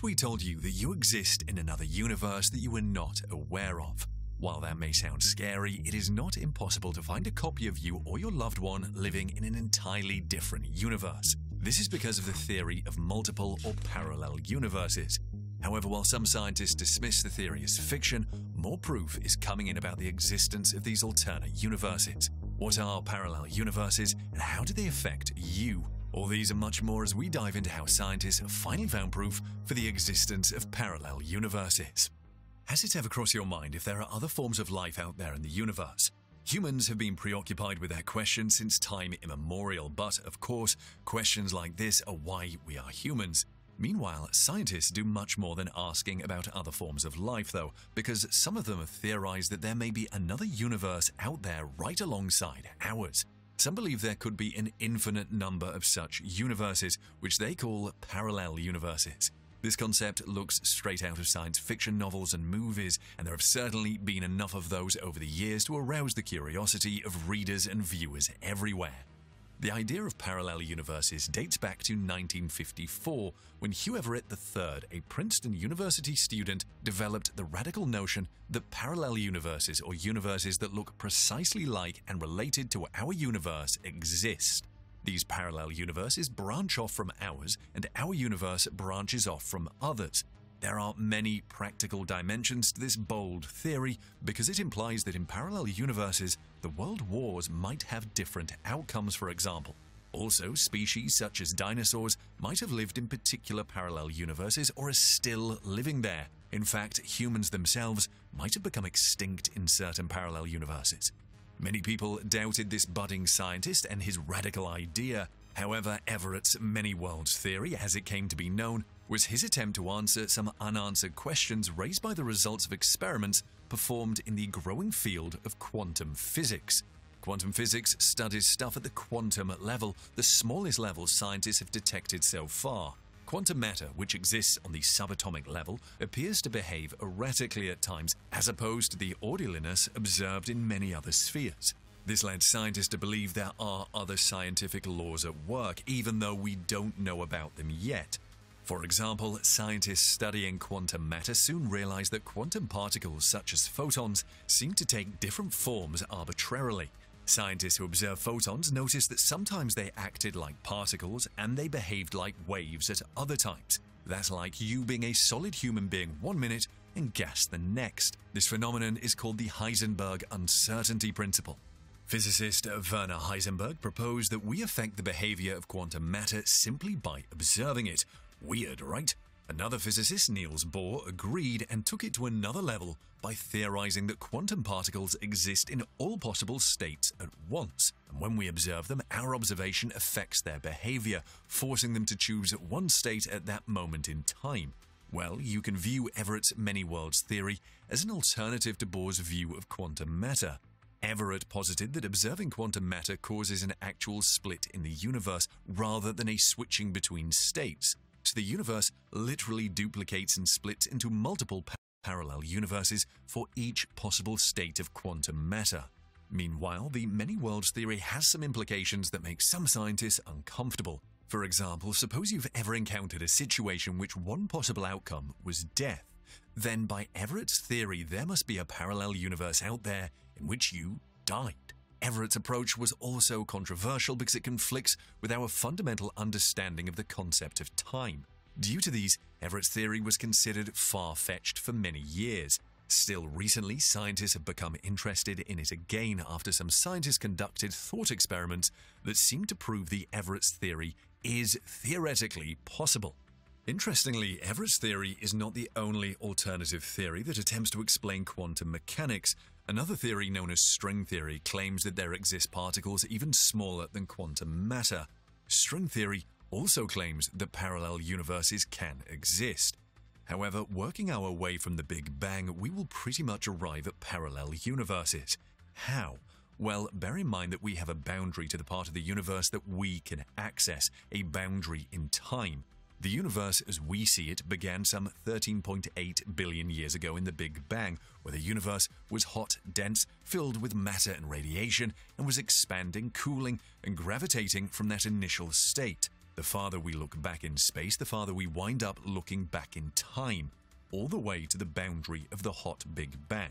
if we told you that you exist in another universe that you were not aware of? While that may sound scary, it is not impossible to find a copy of you or your loved one living in an entirely different universe. This is because of the theory of multiple or parallel universes. However, while some scientists dismiss the theory as fiction, more proof is coming in about the existence of these alternate universes. What are parallel universes, and how do they affect you? All these and much more as we dive into how scientists have finally found proof for the existence of parallel universes. Has it ever crossed your mind if there are other forms of life out there in the universe? Humans have been preoccupied with that question since time immemorial, but of course, questions like this are why we are humans. Meanwhile, scientists do much more than asking about other forms of life though, because some of them have theorized that there may be another universe out there right alongside ours. Some believe there could be an infinite number of such universes, which they call parallel universes. This concept looks straight out of science fiction novels and movies, and there have certainly been enough of those over the years to arouse the curiosity of readers and viewers everywhere. The idea of parallel universes dates back to 1954, when Hugh Everett III, a Princeton University student, developed the radical notion that parallel universes, or universes that look precisely like and related to our universe, exist. These parallel universes branch off from ours, and our universe branches off from others. There are many practical dimensions to this bold theory because it implies that in parallel universes, the world wars might have different outcomes, for example. Also, species such as dinosaurs might have lived in particular parallel universes or are still living there. In fact, humans themselves might have become extinct in certain parallel universes. Many people doubted this budding scientist and his radical idea. However, Everett's many worlds theory, as it came to be known, was his attempt to answer some unanswered questions raised by the results of experiments performed in the growing field of quantum physics. Quantum physics studies stuff at the quantum level, the smallest level scientists have detected so far. Quantum matter, which exists on the subatomic level, appears to behave erratically at times, as opposed to the orderliness observed in many other spheres. This led scientists to believe there are other scientific laws at work, even though we don't know about them yet. For example, scientists studying quantum matter soon realized that quantum particles such as photons seem to take different forms arbitrarily. Scientists who observed photons noticed that sometimes they acted like particles and they behaved like waves at other times. That's like you being a solid human being one minute and gas the next. This phenomenon is called the Heisenberg uncertainty principle. Physicist Werner Heisenberg proposed that we affect the behavior of quantum matter simply by observing it. Weird, right? Another physicist, Niels Bohr, agreed and took it to another level by theorizing that quantum particles exist in all possible states at once, and when we observe them, our observation affects their behavior, forcing them to choose one state at that moment in time. Well, you can view Everett's many worlds theory as an alternative to Bohr's view of quantum matter. Everett posited that observing quantum matter causes an actual split in the universe rather than a switching between states. So the universe literally duplicates and splits into multiple parallel universes for each possible state of quantum matter. Meanwhile, the many worlds theory has some implications that make some scientists uncomfortable. For example, suppose you've ever encountered a situation which one possible outcome was death. Then by Everett's theory, there must be a parallel universe out there in which you died. Everett's approach was also controversial because it conflicts with our fundamental understanding of the concept of time. Due to these, Everett's theory was considered far-fetched for many years. Still recently, scientists have become interested in it again after some scientists conducted thought experiments that seem to prove the Everett's theory is theoretically possible. Interestingly, Everett's theory is not the only alternative theory that attempts to explain quantum mechanics. Another theory known as string theory claims that there exist particles even smaller than quantum matter. String theory also claims that parallel universes can exist. However, working our way from the Big Bang, we will pretty much arrive at parallel universes. How? Well, bear in mind that we have a boundary to the part of the universe that we can access, a boundary in time. The universe as we see it began some 13.8 billion years ago in the Big Bang, where the universe was hot, dense, filled with matter and radiation, and was expanding, cooling, and gravitating from that initial state. The farther we look back in space, the farther we wind up looking back in time, all the way to the boundary of the hot Big Bang.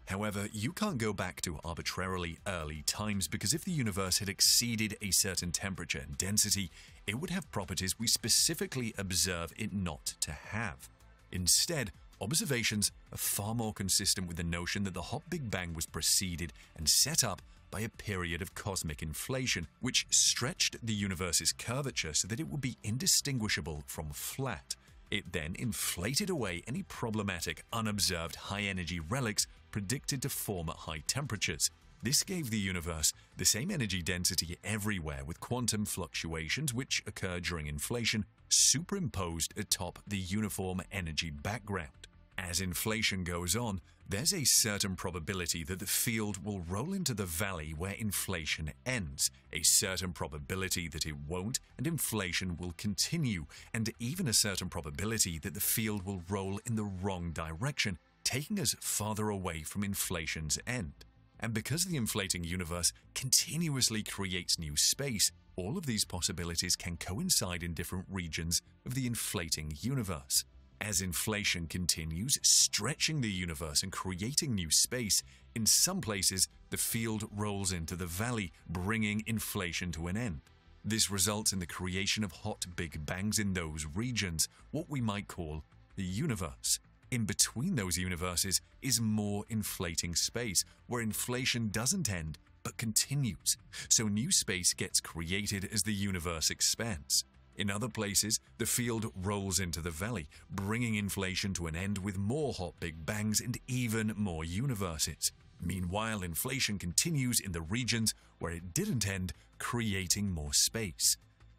However, you can't go back to arbitrarily early times, because if the universe had exceeded a certain temperature and density, it would have properties we specifically observe it not to have. Instead, observations are far more consistent with the notion that the hot Big Bang was preceded and set up by a period of cosmic inflation, which stretched the universe's curvature so that it would be indistinguishable from flat. It then inflated away any problematic, unobserved high-energy relics predicted to form at high temperatures. This gave the universe the same energy density everywhere, with quantum fluctuations which occur during inflation superimposed atop the uniform energy background. As inflation goes on, there's a certain probability that the field will roll into the valley where inflation ends, a certain probability that it won't and inflation will continue, and even a certain probability that the field will roll in the wrong direction, taking us farther away from inflation's end. And because the inflating universe continuously creates new space, all of these possibilities can coincide in different regions of the inflating universe. As inflation continues, stretching the universe and creating new space, in some places the field rolls into the valley, bringing inflation to an end. This results in the creation of hot Big Bangs in those regions, what we might call the universe. In between those universes is more inflating space, where inflation doesn't end but continues, so new space gets created as the universe expands. In other places, the field rolls into the valley, bringing inflation to an end with more hot Big Bangs and even more universes. Meanwhile, inflation continues in the regions where it didn't end, creating more space.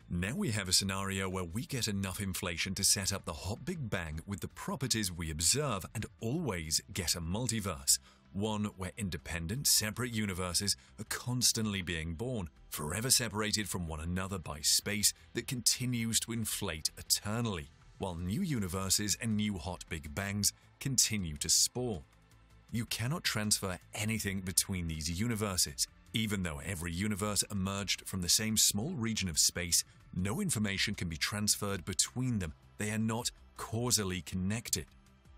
Now we have a scenario where we get enough inflation to set up the hot Big Bang with the properties we observe and always get a multiverse. One where independent, separate universes are constantly being born, forever separated from one another by space that continues to inflate eternally, while new universes and new hot Big Bangs continue to spawn. You cannot transfer anything between these universes. Even though every universe emerged from the same small region of space, no information can be transferred between them. They are not causally connected.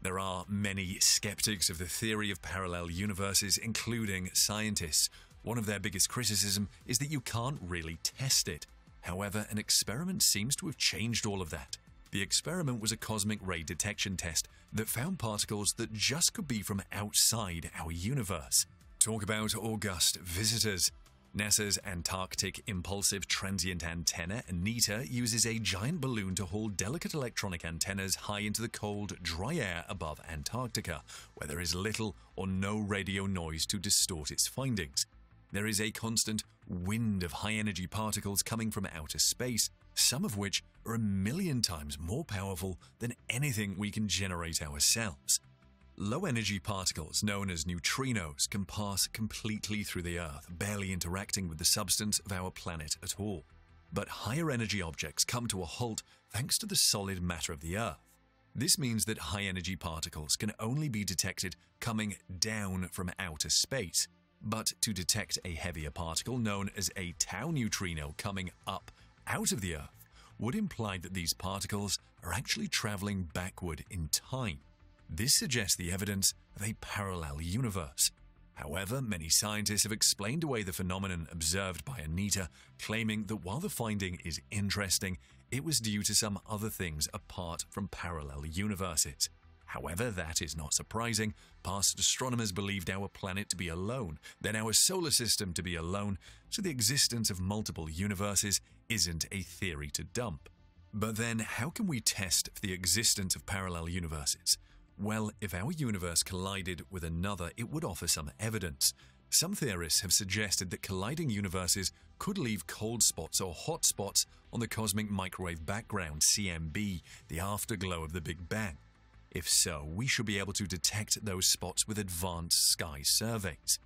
There are many skeptics of the theory of parallel universes, including scientists. One of their biggest criticism is that you can't really test it. However, an experiment seems to have changed all of that. The experiment was a cosmic ray detection test that found particles that just could be from outside our universe. Talk about august visitors. NASA's Antarctic Impulsive Transient Antenna, ANITA, uses a giant balloon to haul delicate electronic antennas high into the cold, dry air above Antarctica, where there is little or no radio noise to distort its findings. There is a constant wind of high-energy particles coming from outer space, some of which are 1,000,000 times more powerful than anything we can generate ourselves. Low-energy particles, known as neutrinos, can pass completely through the Earth, barely interacting with the substance of our planet at all. But higher-energy objects come to a halt thanks to the solid matter of the Earth. This means that high-energy particles can only be detected coming down from outer space. But to detect a heavier particle, known as a tau neutrino, coming up out of the Earth, would imply that these particles are actually traveling backward in time. This suggests the evidence of a parallel universe. However, many scientists have explained away the phenomenon observed by ANITA, claiming that while the finding is interesting, it was due to some other things apart from parallel universes. However, that is not surprising. Past astronomers believed our planet to be alone, then our solar system to be alone, so the existence of multiple universes isn't a theory to dump. But then, how can we test for the existence of parallel universes? Well, if our universe collided with another, it would offer some evidence. Some theorists have suggested that colliding universes could leave cold spots or hot spots on the cosmic microwave background, CMB, the afterglow of the Big Bang. If so, we should be able to detect those spots with advanced sky surveys.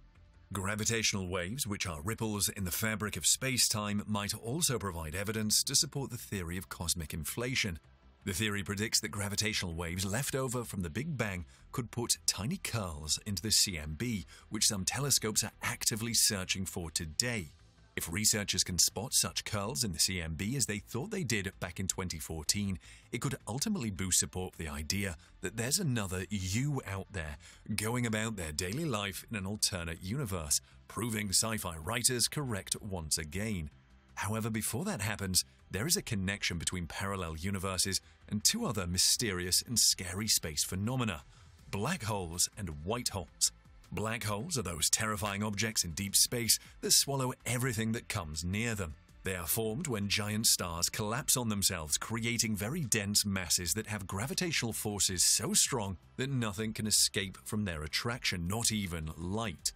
Gravitational waves, which are ripples in the fabric of space-time, might also provide evidence to support the theory of cosmic inflation. The theory predicts that gravitational waves left over from the Big Bang could put tiny curls into the CMB, which some telescopes are actively searching for today. If researchers can spot such curls in the CMB as they thought they did back in 2014, it could ultimately boost support for the idea that there's another you out there going about their daily life in an alternate universe, proving sci-fi writers correct once again. However, before that happens, there is a connection between parallel universes and two other mysterious and scary space phenomena: black holes and white holes. Black holes are those terrifying objects in deep space that swallow everything that comes near them. They are formed when giant stars collapse on themselves, creating very dense masses that have gravitational forces so strong that nothing can escape from their attraction, not even light.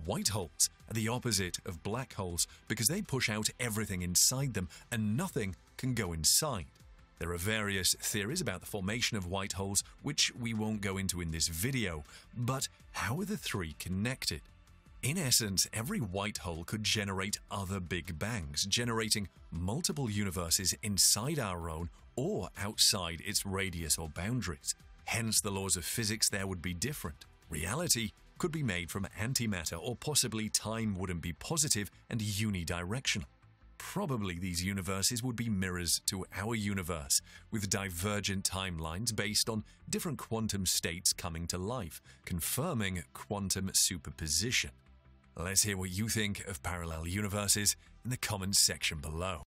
White holes are the opposite of black holes because they push out everything inside them and nothing can go inside. There are various theories about the formation of white holes, which we won't go into in this video, but how are the three connected? In essence, every white hole could generate other big bangs, generating multiple universes inside our own or outside its radius or boundaries. Hence, the laws of physics there would be different. Reality could be made from antimatter, or possibly time wouldn't be positive and unidirectional. Probably these universes would be mirrors to our universe, with divergent timelines based on different quantum states coming to life, confirming quantum superposition. Let's hear what you think of parallel universes in the comments section below.